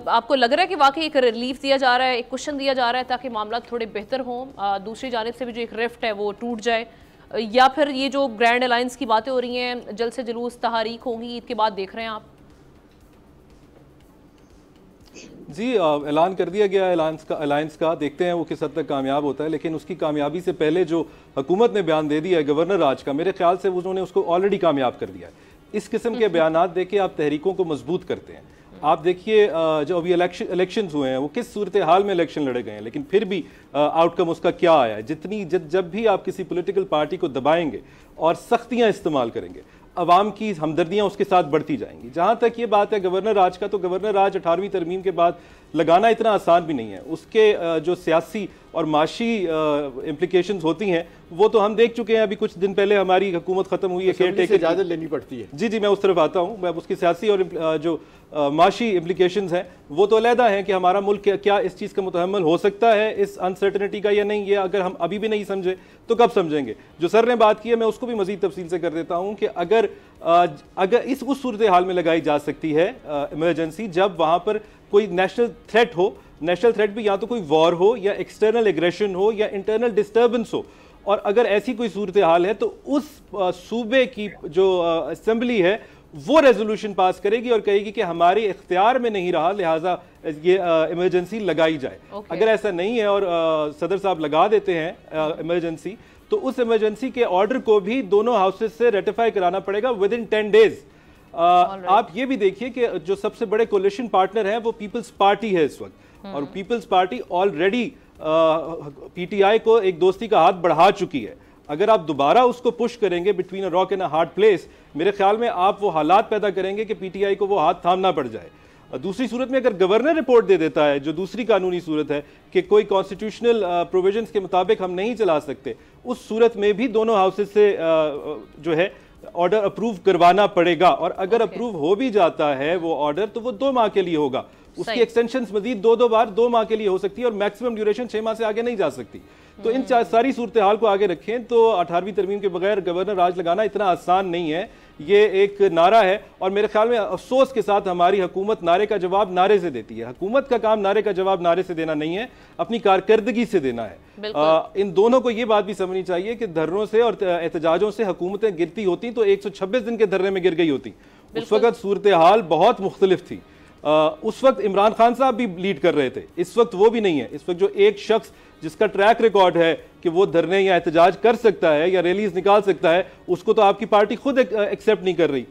आपको लग रहा है कि वाकई एक रिलीफ दिया जा रहा है, एक कुशन दिया जा रहा है ताकि मामला थोड़े बेहतर हों, दूसरी जानिब से भी जो एक रिफ्ट है वो टूट जाए, या फिर ये जो ग्रैंड अलायंस की बातें हो रही हैं जल्द से जुलूस तहारीक होंगी ईद के बाद, देख रहे हैं आप? जी, ऐलान कर दिया गया अलायंस का, देखते हैं वो किस हद तक कामयाब होता है। लेकिन उसकी कामयाबी से पहले जो हुकूमत ने बयान दे दिया है गवर्नर राज का, मेरे ख्याल से उन्होंने उसको ऑलरेडी कामयाब कर दिया है। इस किस्म के बयानात देके आप तहरीकों को मजबूत करते हैं। आप देखिए जो अभी इलेक्शन हुए हैं वो किस सूरत हाल में इलेक्शन लड़े गए हैं, लेकिन फिर भी आउटकम उसका क्या आया है। जब भी आप किसी पॉलिटिकल पार्टी को दबाएंगे और सख्तियां इस्तेमाल करेंगे, अवाम की हमदर्दियां उसके साथ बढ़ती जाएंगी। जहां तक ये बात है गवर्नर राज का, तो गवर्नर राज 18वीं तरमीम के बाद लगाना इतना आसान भी नहीं है। उसके जो सियासी और माशी इम्प्लीकेशंस होती हैं वो तो हम देख चुके हैं। अभी कुछ दिन पहले हमारी हुकूमत खत्म हुई है, केयर टेकर इजाजत लेनी पड़ती है। जी, मैं उस तरफ आता हूँ। मैं उसकी सियासी और जो माशी इम्प्लीकेशंस हैं वो तो अलहदा हैं कि हमारा मुल्क क्या इस चीज़ का मुतहम्मल हो सकता है, इस अनसर्टनिटी का, या नहीं। ये अगर हम अभी भी नहीं समझे तो कब समझेंगे। जो सर ने बात की है मैं उसको भी मजीद तफसील से कर देता हूँ कि अगर उस सूरत हाल में लगाई जा सकती है इमरजेंसी जब वहाँ पर कोई नेशनल थ्रेट हो। नेशनल थ्रेट भी या तो कोई वॉर हो या एक्सटर्नल एग्रेशन हो या इंटरनल डिस्टर्बेंस हो, और अगर ऐसी कोई सूरत हाल है तो उस सूबे की जो असेंबली है वो रेजोल्यूशन पास करेगी और कहेगी कि हमारे इख्तियार में नहीं रहा, लिहाजा ये इमरजेंसी लगाई जाए। अगर ऐसा नहीं है और सदर साहब लगा देते हैं इमरजेंसी, तो उस इमरजेंसी के ऑर्डर को भी दोनों हाउसेज से रेटिफाई कराना पड़ेगा विद इन 10 डेज। आप ये भी देखिए कि जो सबसे बड़े कोलिशन पार्टनर हैं वो पीपल्स पार्टी है इस वक्त, और पीपल्स पार्टी ऑलरेडी पीटीआई को एक दोस्ती का हाथ बढ़ा चुकी है। अगर आप दोबारा उसको पुश करेंगे between a rock and a hard place, मेरे ख्याल में आप वो हालात पैदा करेंगे कि पीटीआई को वो हाथ थामना पड़ जाए। दूसरी सूरत में अगर गवर्नर रिपोर्ट दे देता है, जो दूसरी कानूनी सूरत है कि कोई कॉन्स्टिट्यूशनल प्रोविजंस के मुताबिक हम नहीं चला सकते, उस सूरत में भी दोनों हाउसेज से जो है ऑर्डर अप्रूव करवाना पड़ेगा। और अगर अप्रूव हो भी जाता है वो ऑर्डर, तो वो 2 माह के लिए होगा। उसकी एक्सटेंशन मजीद 2 बार 2 माह के लिए हो सकती है, और मैक्सिमम ड्यूरेशन 6 माह से आगे नहीं जा सकती। तो इन सारी सूरत हाल को आगे रखें तो 18वीं तरमीम के बगैर गवर्नर राज लगाना इतना आसान नहीं है। ये एक नारा है, और मेरे ख्याल में अफसोस के साथ हमारी हुकूमत नारे का जवाब नारे से देती है। हुकूमत का काम नारे का जवाब नारे से देना नहीं है, अपनी कारकर्दगी से देना है। इन दोनों को ये बात भी समझनी चाहिए कि धरनों से और एहतजाजों से हुकूमतें गिरती होती तो 126 दिन के धरने में गिर गई होती। उस वक्त सूरत हाल बहुत मुख्तलिफ थी। उस वक्त इमरान खान साहब भी लीड कर रहे थे, इस वक्त वो भी नहीं है। इस वक्त जो एक शख्स जिसका ट्रैक रिकॉर्ड है कि वो धरने या एहतजाज कर सकता है या रैलीज निकाल सकता है, उसको तो आपकी पार्टी खुद एक्सेप्ट नहीं कर रही।